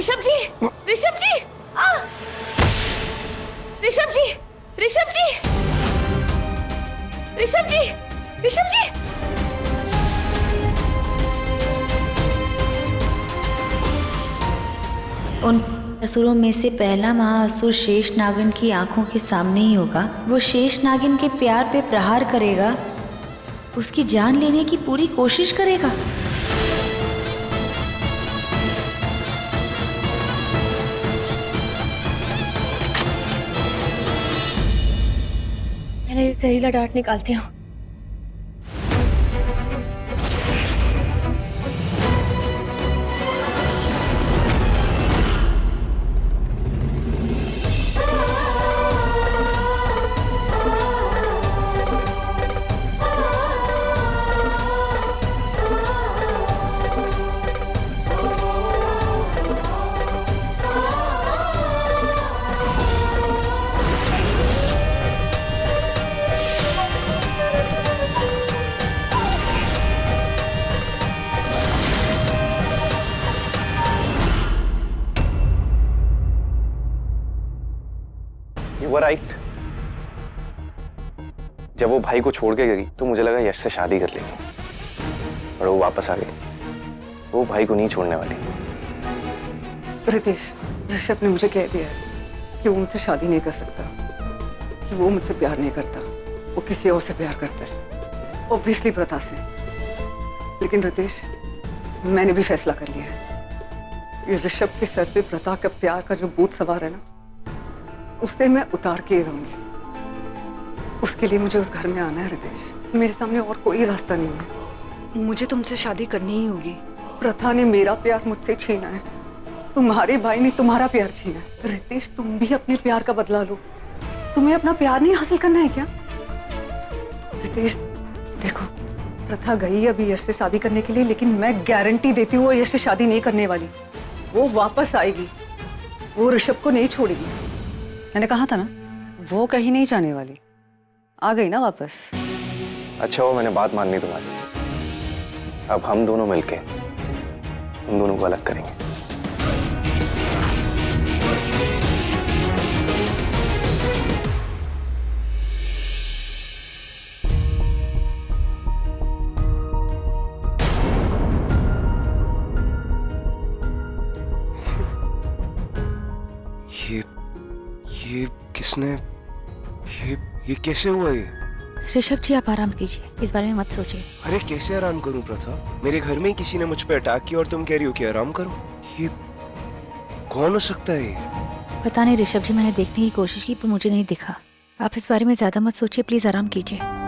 ऋषभ जी, ऋषभ जी, ऋषभ जी, ऋषभ जी, ऋषभ जी, ऋषभ जी। उन असुरों में से पहला महाअसुर शेष नागिन की आंखों के सामने ही होगा। वो शेष नागिन के प्यार पे प्रहार करेगा, उसकी जान लेने की पूरी कोशिश करेगा। पहले जहरीला डांट निकालती हूँ। You were right. जब वो भाई को छोड़ के गई तो मुझे लगा यश से शादी कर लेगी, और वो वापस आ गई। वो भाई को नहीं छोड़ने वाली। रितेश, ऋषभ ने मुझे कह दिया है कि वो मुझसे शादी नहीं कर सकता, कि वो मुझसे प्यार नहीं करता, वो किसी और से प्यार करता है, ऑब्वियसली प्रथा से। लेकिन रितेश, मैंने भी फैसला कर लिया है। ये ऋषभ के सर पे प्रथा का प्यार का जो बोझ सवार है ना, उससे मैं उतार के ही रहूंगी। उसके लिए मुझे उस घर में आना है रितेश। मेरे सामने और कोई रास्ता नहीं है। मुझे तुमसे शादी करनी ही होगी। प्रथा ने मेरा प्यार मुझसे छीना है, तुम्हारे भाई ने तुम्हारा प्यार छीना है। रितेश, तुम भी अपने प्यार का बदला लो। तुम्हें अपना प्यार नहीं हासिल करना है क्या? रितेश देखो, प्रथा गई अभी यश से शादी करने के लिए, लेकिन मैं गारंटी देती हूँ वो यश से शादी नहीं करने वाली। वो वापस आएगी, वो ऋषभ को नहीं छोड़ेगी। मैंने कहा था ना, वो कहीं नहीं जाने वाली। आ गई ना वापस। अच्छा हो मैंने बात मान ली तुम्हारी। अब हम दोनों मिलके तुम दोनों को अलग करेंगे। ये किसने, ये कैसे हुआ ये? ऋषभ जी, आप आराम कीजिए, इस बारे में मत सोचिए। अरे कैसे आराम करूं प्रथा? मेरे घर में ही किसी ने मुझ पे अटैक किया और तुम कह रही हो कि आराम करो? ये कौन हो सकता है? पता नहीं ऋषभ जी, मैंने देखने की कोशिश की पर मुझे नहीं दिखा। आप इस बारे में ज्यादा मत सोचिए, प्लीज आराम कीजिए।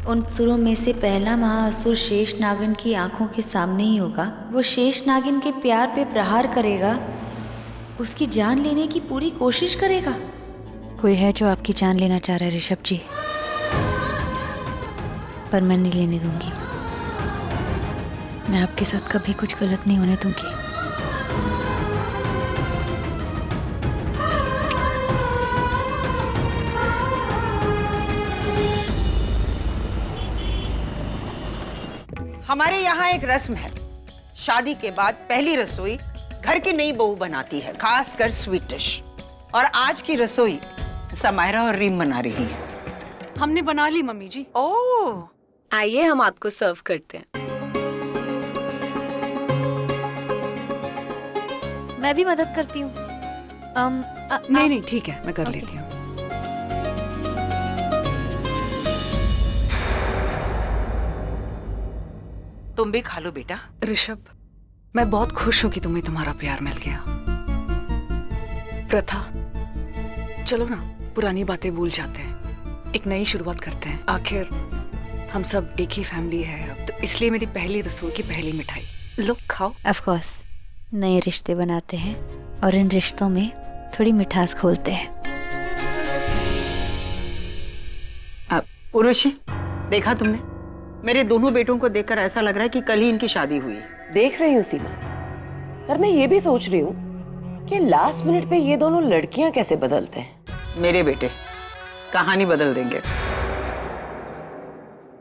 उन असुरों में से पहला महाअसुर शेष नागिन की आंखों के सामने ही होगा। वो शेष नागिन के प्यार पे प्रहार करेगा, उसकी जान लेने की पूरी कोशिश करेगा। कोई है जो आपकी जान लेना चाह रहा है ऋषभ जी, पर मैं नहीं लेने दूंगी। मैं आपके साथ कभी कुछ गलत नहीं होने दूंगी। हमारे यहाँ एक रस्म है, शादी के बाद पहली रसोई घर की नई बहू बनाती है, खासकर स्वीट डिश। और आज की रसोई समायरा और रीम बना रही है। हमने बना ली मम्मी जी। ओह, आइए हम आपको सर्व करते हैं। मैं भी मदद करती हूँ। नहीं ठीक है, मैं कर लेती हूँ। तुम भी खा लो बेटा। ऋषभ, मैं बहुत खुश हूँ कि तुम्हें तुम्हारा प्यार मिल गया। प्रथा, चलो ना पुरानी बातें भूल जाते हैं, एक नई शुरुआत करते हैं। आखिर हम सब एक ही फैमिली है अब, तो इसलिए मेरी पहली रसोई की पहली मिठाई लो, खाओ। ऑफ कोर्स, नए रिश्ते बनाते हैं और इन रिश्तों में थोड़ी मिठास खोलते हैं। उर्वशी, देखा तुमने, मेरे दोनों बेटों को देखकर ऐसा लग रहा है कि कल ही इनकी शादी हुई है। देख रही हूँ सीमा, पर मैं ये भी सोच रही हूँ कि लास्ट मिनट पे ये दोनों लड़कियां कैसे बदलते हैं। मेरे बेटे कहानी बदल देंगे।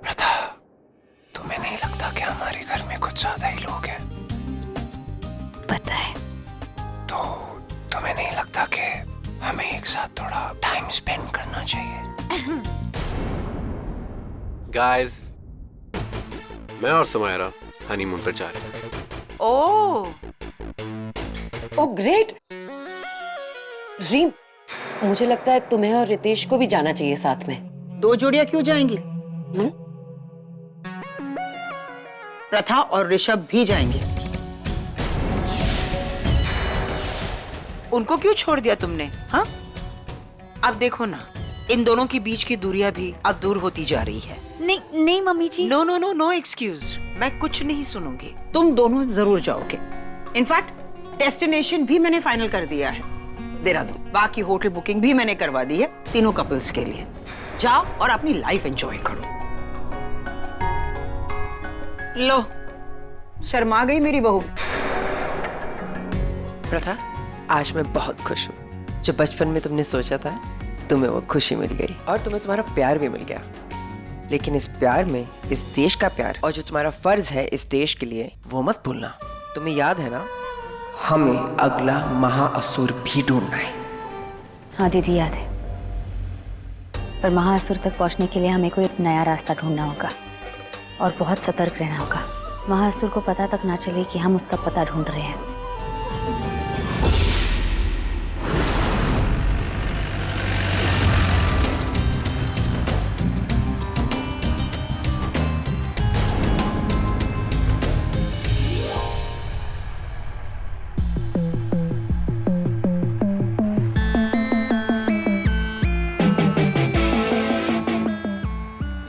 प्रथा, तुम्हें नहीं लगता कि हमारे घर में कुछ ज्यादा ही लोग हैं? पता है। तो तुम्हें नहीं लगता कि हमें एक साथ थोड़ा टाइम स्पेंड करना चाहिए? गाइस, मैं और समायरा हनीमून पर जा रहे हैं। ओह, ओह ग्रेट। रीम, मुझे लगता है तुम्हें और रितेश को भी जाना चाहिए साथ में। 2 जोड़ियां क्यों जाएंगी? प्रथा और ऋषभ भी जाएंगे। उनको क्यों छोड़ दिया तुमने? हाँ, अब देखो ना, इन दोनों के बीच की दूरियां भी अब दूर होती जा रही है। नहीं नहीं mummy ji. No no no no excuse, मैं कुछ नहीं सुनूंगी। तुम दोनों जरूर जाओगे। इनफैक्ट डेस्टिनेशन भी मैंने फाइनल कर दिया है, देहरादून। बाकी होटल बुकिंग भी मैंने करवा दी है तीनों कपल्स के लिए। जाओ और अपनी लाइफ एंजॉय करो। लो, शर्मा गई मेरी बहू। प्रथा, आज मैं बहुत खुश हूँ। जो बचपन में तुमने सोचा था, तुम्हें वो खुशी मिल गई और तुम्हें तुम्हारा प्यार भी मिल गया। लेकिन इस प्यार में इस देश का प्यार और जो तुम्हारा फर्ज है इस देश के लिए, वो मत भूलना। तुम्हें याद है ना, हमें अगला महाअसुर भी ढूंढना है। हाँ दीदी याद है, पर महाअसुर तक पहुंचने के लिए हमें कोई नया रास्ता ढूंढना होगा और बहुत सतर्क रहना होगा। महाअसुर को पता तक ना चले कि हम उसका पता ढूंढ रहे हैं।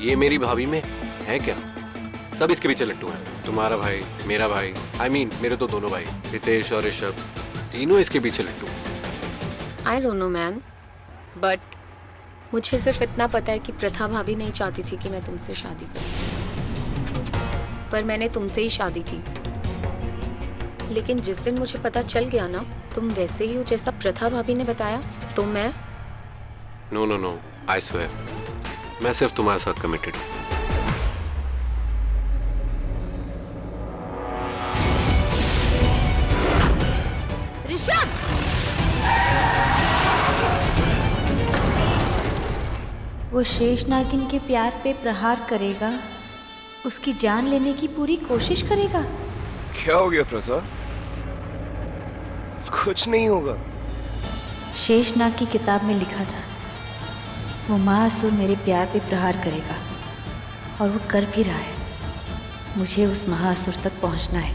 ये मेरी भाभी में है क्या? सब इसके पीछे लट्टू हैं। तुम्हारा भाई, मेरा भाई, I mean, मेरे तो दोनों भाई, रितेश और ऋषभ, तीनों इसके पीछे लट्टू। I don't know man, but मुझे सिर्फ इतना पता है कि प्रथा भाभी नहीं चाहती थी कि मैं तुमसे शादी करूं, पर मैंने तुमसे ही शादी की। लेकिन जिस दिन मुझे पता चल गया ना तुम वैसे ही हो जैसा प्रथा भाभी ने बताया, तो मैं no no no, I swear, मैं सिर्फ तुम्हारे साथ कमिटेड हूँ। ऋषभ! वो शेष नागिन के प्यार पे प्रहार करेगा, उसकी जान लेने की पूरी कोशिश करेगा। क्या हो गया प्रथा? कुछ नहीं होगा। शेषनाग की किताब में लिखा था वो महाअसुर मेरे प्यार पे प्रहार करेगा, और वो कर भी रहा है। मुझे उस महाअसुर तक पहुंचना है।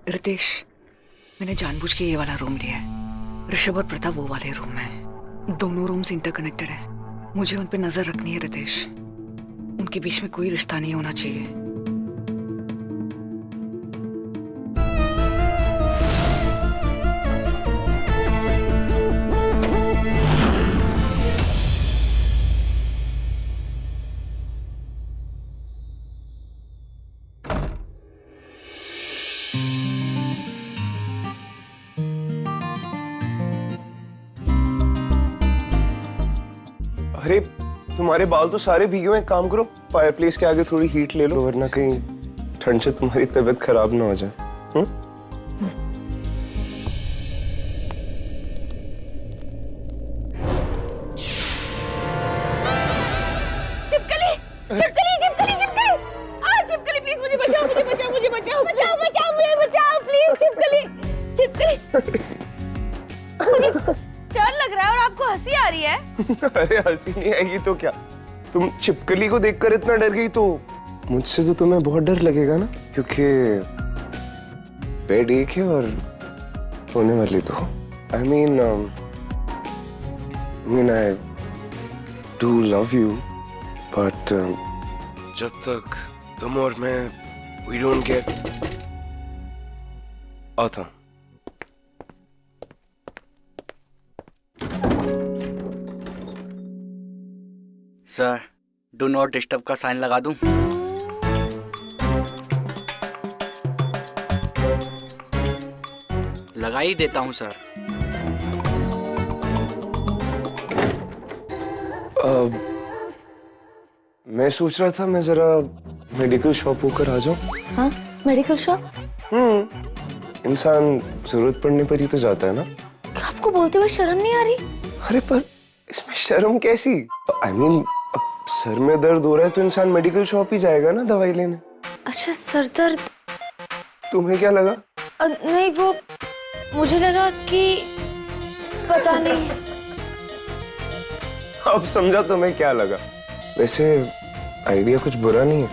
रितेश, मैंने जानबूझ के ये वाला रूम लिया है। ऋषभ और प्रथा वो वाले रूम में। दोनों रूम्स इंटरकनेक्टेड हैं। मुझे उन पे नजर रखनी है रितेश। उनके बीच में कोई रिश्ता नहीं होना चाहिए। अरे तुम्हारे बाल तो सारे भीगे हुए। काम करो, फायरप्लेस के आगे थोड़ी हीट ले लो, वरना कहीं ठंड से तुम्हारी तबीयत खराब ना हो जाए। छिपकली छिपकली छिपकली छिपकली छिपकली प्लीज मुझे बचाओ, मुझे बचाओ, मुझे बचाओ, बचाओ बचाओ, मुझे बचाओ प्लीज। छिपकली छिपकली मुझे डर लग रहा है और आपको हंसी आ रही है। अरे हंसी नहीं आएगी तो क्या? तुम छिपकली को देखकर इतना डर गई तो मुझसे तो तुम्हें बहुत डर लगेगा ना, क्योंकि बेड एक है और सोने वाली तो। I mean, I do love you, but जब तक तुम और मैं we don't get आता। सर, डू नॉट डिस्टर्ब का साइन लगा दूं? लगा ही देता हूं सर। मैं सोच रहा था मैं जरा मेडिकल शॉप होकर आ जाऊं। हाँ, मेडिकल शॉप? इंसान जरूरत पड़ने पर ही तो जाता है ना। आपको बोलते हुए शर्म नहीं आ रही? अरे पर इसमें शर्म कैसी? I mean, अब सर में दर्द हो रहा है तो इंसान मेडिकल शॉप ही जाएगा ना दवाई लेने। अच्छा, सर दर्द? तुम्हें क्या लगा? नहीं, वो मुझे लगा कि पता नहीं। अब समझा तुम्हें क्या लगा। वैसे आइडिया कुछ बुरा नहीं है।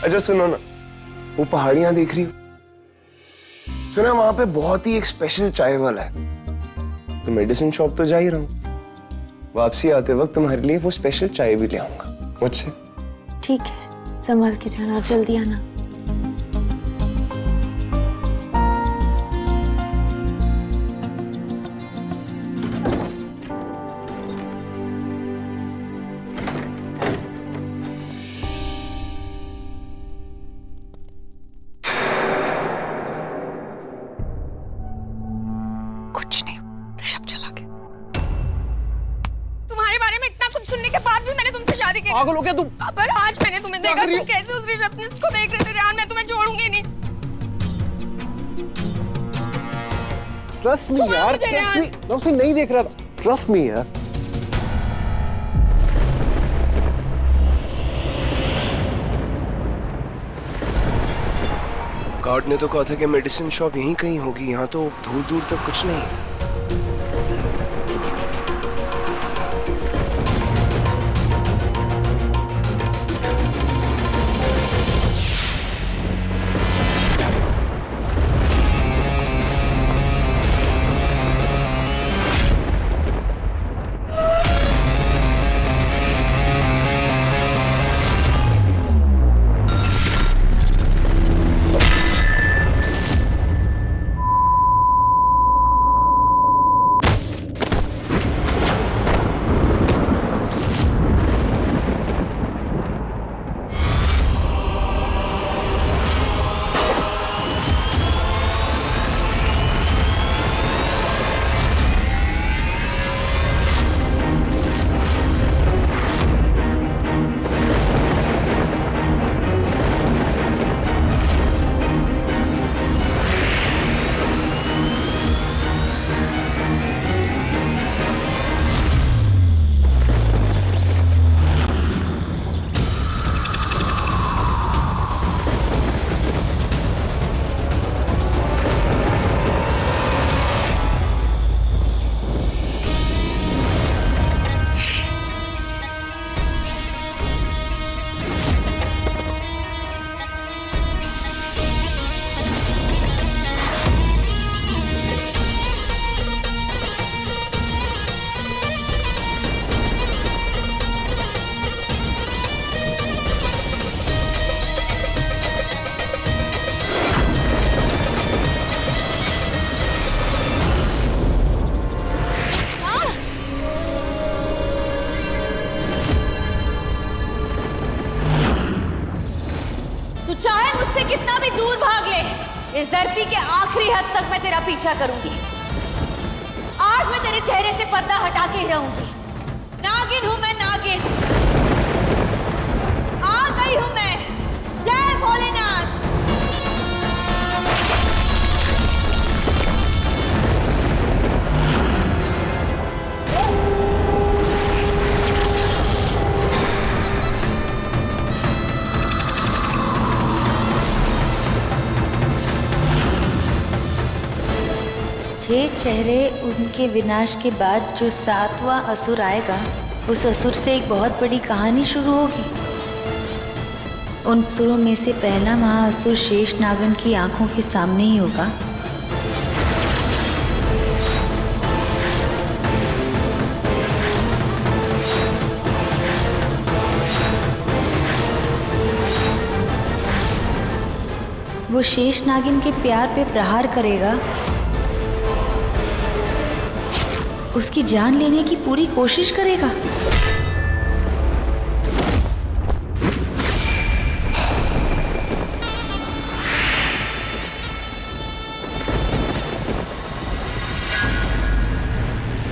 अच्छा सुनो ना, वो पहाड़ियां देख रही हो? सुना वहां पे बहुत ही एक स्पेशल चाय वाला है। तो मेडिसिन शॉप तो जा ही रहा हूँ, वापसी आते वक्त तुम्हारे लिए वो स्पेशल चाय भी ले आऊंगा मुझसे। ठीक है, संभाल के जाना और जल्दी आना। कुछ नहीं, ऋषभ चला गया। तुम्हारे बारे में इतना कुछ सुनने के बाद भी मैंने तुमसे शादी की। पागल हो क्या तुम? पर आज मैंने तुम्हें देखा, तुम कैसे उस रिसेप्शनिस्ट को देख रहे थे। रेहान, मैं तुम्हें छोड़ूंगी नहीं। ट्रस्ट मी यार, ट्रस्ट मी। मैं उसे नहीं देख रहा था, ट्रस्ट मी यार। गार्ड ने तो कहा था कि मेडिसिन शॉप यहीं कहीं होगी, यहाँ तो दूर दूर तक कुछ नहीं है। चाहे मुझसे कितना भी दूर भाग ले, इस धरती के आखिरी हद तक मैं तेरा पीछा करूंगी। आज मैं तेरे चेहरे से पर्दा हटा के ही रहूंगी। नागिन हूं मैं, नागिन। आ गई हूं मैं। जय भोलेनाथ। छह चेहरे उनके विनाश के बाद जो 7वां असुर आएगा, उस असुर से एक बहुत बड़ी कहानी शुरू होगी। उन असुरों में से पहला महाअसुर शेष नागन की आंखों के सामने ही होगा। वो शेष नागिन के प्यार पे प्रहार करेगा उसकी जान लेने की पूरी कोशिश करेगा।